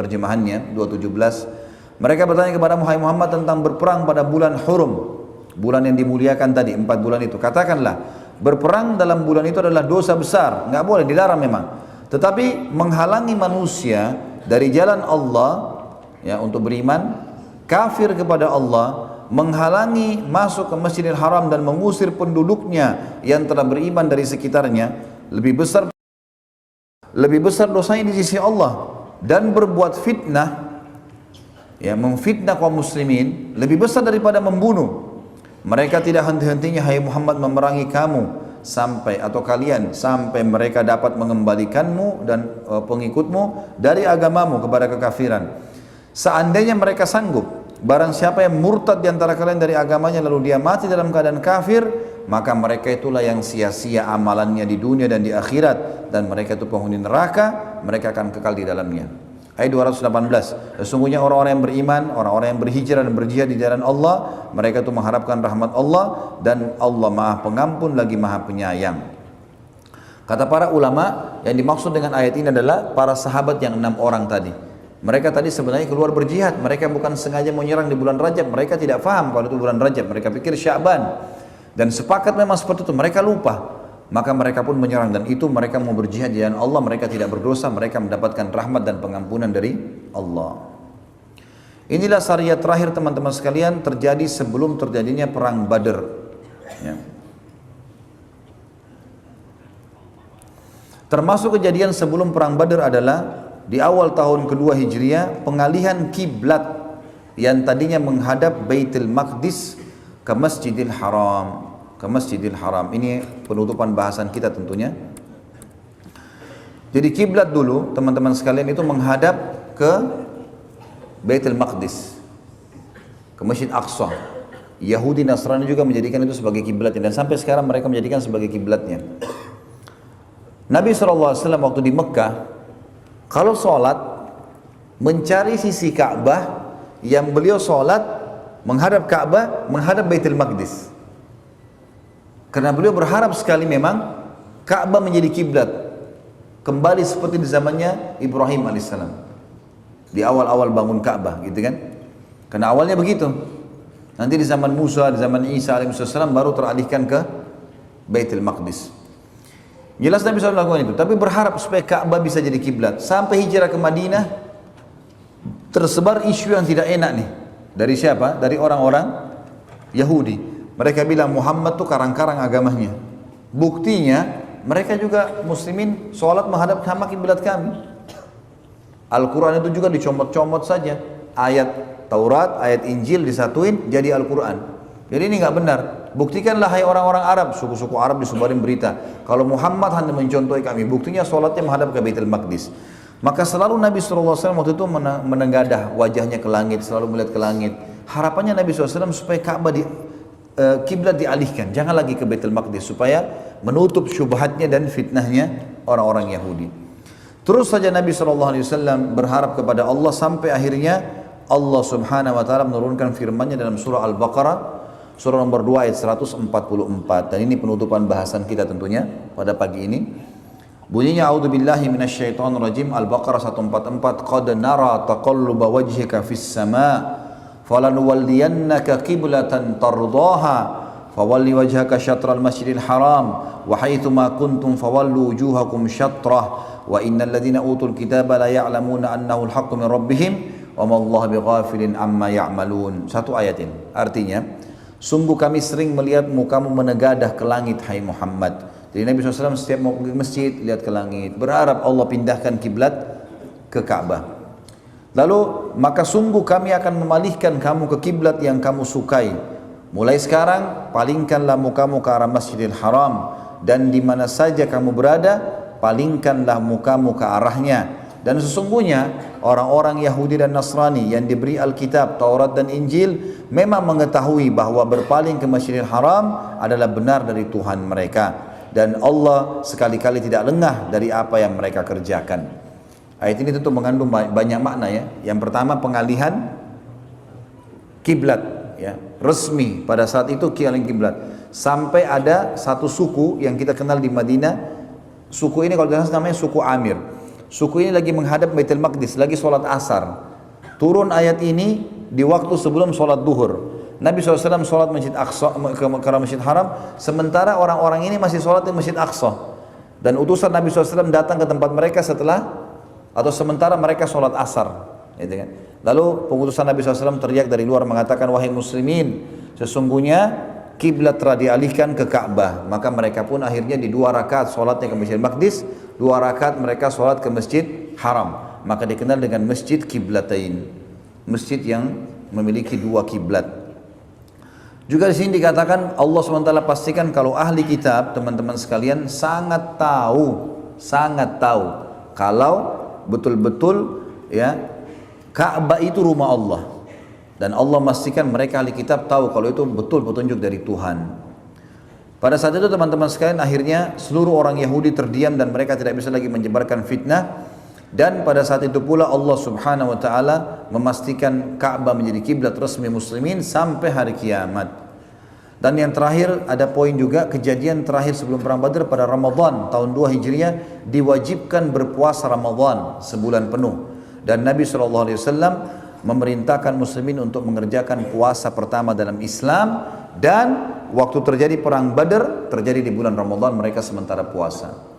terjemahannya 217. Mereka bertanya kepada Muhammad tentang berperang pada bulan Hurum, bulan yang dimuliakan tadi, 4 bulan itu. Katakanlah, berperang dalam bulan itu adalah dosa besar, nggak boleh, dilarang memang. Tetapi menghalangi manusia dari jalan Allah ya untuk beriman, kafir kepada Allah, menghalangi masuk ke Masjidil Haram dan mengusir penduduknya yang telah beriman dari sekitarnya, lebih besar dosanya di sisi Allah. Dan berbuat fitnah, ya, memfitnah kaum muslimin lebih besar daripada membunuh. Mereka tidak henti-hentinya, hai Muhammad, memerangi kamu sampai atau kalian sampai mereka dapat mengembalikanmu dan pengikutmu dari agamamu kepada kekafiran. Seandainya mereka sanggup, barang siapa yang murtad di antara kalian dari agamanya lalu dia mati dalam keadaan kafir, maka mereka itulah yang sia-sia amalannya di dunia dan di akhirat, dan mereka itu penghuni neraka, mereka akan kekal di dalamnya. Ayat 218, sesungguhnya orang-orang yang beriman, orang-orang yang berhijrah dan berjihad di jalan Allah, mereka itu mengharapkan rahmat Allah, dan Allah Maha Pengampun lagi Maha Penyayang. Kata para ulama, yang dimaksud dengan ayat ini adalah para sahabat yang 6 orang tadi. Mereka tadi sebenarnya keluar berjihad, mereka bukan sengaja mau nyerang di bulan Rajab, mereka tidak paham kalau itu bulan Rajab, mereka pikir Sya'ban. Dan sepakat memang seperti itu, mereka lupa. Maka mereka pun menyerang, dan itu mereka mau berjihad di jalan Allah, mereka tidak berdosa, mereka mendapatkan rahmat dan pengampunan dari Allah. Inilah syariat terakhir teman-teman sekalian terjadi sebelum terjadinya perang Badr. Ya. Termasuk kejadian sebelum perang Badr adalah di awal tahun kedua Hijriah, pengalihan kiblat yang tadinya menghadap Baitul Maqdis ke Masjidil Haram. Ke Masjidil Haram. Ini penutupan bahasan kita tentunya. Jadi kiblat dulu teman-teman sekalian itu menghadap ke Baitul Maqdis, ke Masjid Aqsa. Yahudi Nasrani juga menjadikan itu sebagai kiblatnya, dan sampai sekarang mereka menjadikan sebagai kiblatnya. Nabi SAW waktu di Mekah, kalau sholat mencari sisi Ka'bah, yang beliau sholat menghadap Ka'bah, menghadap Baitul Maqdis. Karena beliau berharap sekali memang Ka'bah menjadi kiblat, kembali seperti di zamannya Ibrahim alaihissalam, di awal-awal bangun Ka'bah, gitu kan? Karena awalnya begitu. Nanti di zaman Musa, di zaman Isa alaihissalam baru teralihkan ke Baitul Maqdis. Jelas Nabi SAW melakukan itu, tapi berharap supaya Ka'bah bisa jadi kiblat. Sampai hijrah ke Madinah, tersebar isu yang tidak enak nih. Dari siapa? Dari orang-orang Yahudi. Mereka bilang Muhammad tuh karang-karang agamanya. Buktinya mereka juga muslimin sholat menghadap sama kiblat kami. Al-Quran itu juga dicomot-comot saja. Ayat Taurat, ayat Injil disatuin jadi Al-Quran. Jadi ini nggak benar. Buktikanlah hai orang-orang Arab, suku-suku Arab disebarin berita kalau Muhammad hanya mencontohi kami. Buktinya sholatnya menghadap ke Baitul Maqdis. Maka selalu Nabi SAW waktu itu menengadah wajahnya ke langit, selalu melihat ke langit. Harapannya Nabi SAW supaya Ka'bah kiblat dialihkan, jangan lagi ke Baitul Maqdis, supaya menutup syubhatnya dan fitnahnya orang-orang Yahudi. Terus saja Nabi SAW berharap kepada Allah sampai akhirnya Allah Subhanahu Wa Taala menurunkan firman-Nya dalam surah Al-Baqarah, surah nomor 2 ayat 144. Dan ini penutupan bahasan kita tentunya pada pagi ini. Bunyinya a'udzubillahi minasyaitonirrajim, Al-Baqarah 144. Qad nara taqalluba wajhika fis sama' falanuwalliyannaka qiblatan tardaha fawalli wajhaka syatral masjidil haram wa haitsu ma kuntum fawallu wujuhakum syatrah wa innal ladzina utul kitaba la ya'lamuna annahu al-haqqu min rabbihim wa ma Allahu bighafilin amma ya'malun. Satu ayat ini artinya, sungguh kami sering melihat mukamu menegadah ke langit hai Muhammad. Jadi Nabi SAW setiap mau pergi masjid lihat ke langit, berharap Allah pindahkan kiblat ke Ka'bah. Lalu maka sungguh kami akan memalihkan kamu ke kiblat yang kamu sukai. Mulai sekarang palingkanlah mukamu ke arah Masjidil Haram, dan di mana saja kamu berada palingkanlah mukamu ke arahnya. Dan sesungguhnya orang-orang Yahudi dan Nasrani yang diberi Alkitab, Taurat dan Injil memang mengetahui bahwa berpaling ke Masjidil Haram adalah benar dari Tuhan mereka, dan Allah sekali-kali tidak lengah dari apa yang mereka kerjakan. Ayat ini tentu mengandung banyak makna ya. Yang pertama, pengalihan kiblat ya, resmi pada saat itu pengalihan kiblat. Sampai ada satu suku yang kita kenal di Madinah. Suku ini kalau tidak salah namanya suku Amir. Suku ini lagi menghadap Baitul Maqdis, lagi sholat asar. Turun ayat ini di waktu sebelum sholat duhur. Nabi SAW sholat Masjid Aqsa, ke Masjid Haram, sementara orang-orang ini masih sholat di Masjid Aqsa. Dan utusan Nabi SAW datang ke tempat mereka setelah atau sementara mereka sholat asar. Gitu kan. Lalu pengutusan Nabi SAW teriak dari luar mengatakan, wahai muslimin, sesungguhnya kiblat telah dialihkan ke Ka'bah. Maka mereka pun akhirnya di 2 rakaat sholatnya ke Masjid Maqdis, 2 rakaat mereka sholat ke Masjid Haram. Maka dikenal dengan Masjid Kiblatain, masjid yang memiliki 2 kiblat. Juga di sini dikatakan Allah SWT pastikan kalau ahli kitab, teman-teman sekalian, sangat tahu kalau betul-betul ya Ka'bah itu rumah Allah. Dan Allah memastikan mereka ahli kitab tahu kalau itu betul petunjuk dari Tuhan. Pada saat itu teman-teman sekalian, akhirnya seluruh orang Yahudi terdiam dan mereka tidak bisa lagi menyebarkan fitnah. Dan pada saat itu pula Allah Subhanahu wa taala memastikan Ka'bah menjadi kiblat resmi muslimin sampai hari kiamat. Dan yang terakhir ada poin juga, kejadian terakhir sebelum perang Badar pada Ramadan tahun 2 Hijriah diwajibkan berpuasa Ramadan sebulan penuh. Dan Nabi SAW memerintahkan muslimin untuk mengerjakan puasa pertama dalam Islam, dan waktu terjadi perang Badar terjadi di bulan Ramadan, mereka sementara puasa.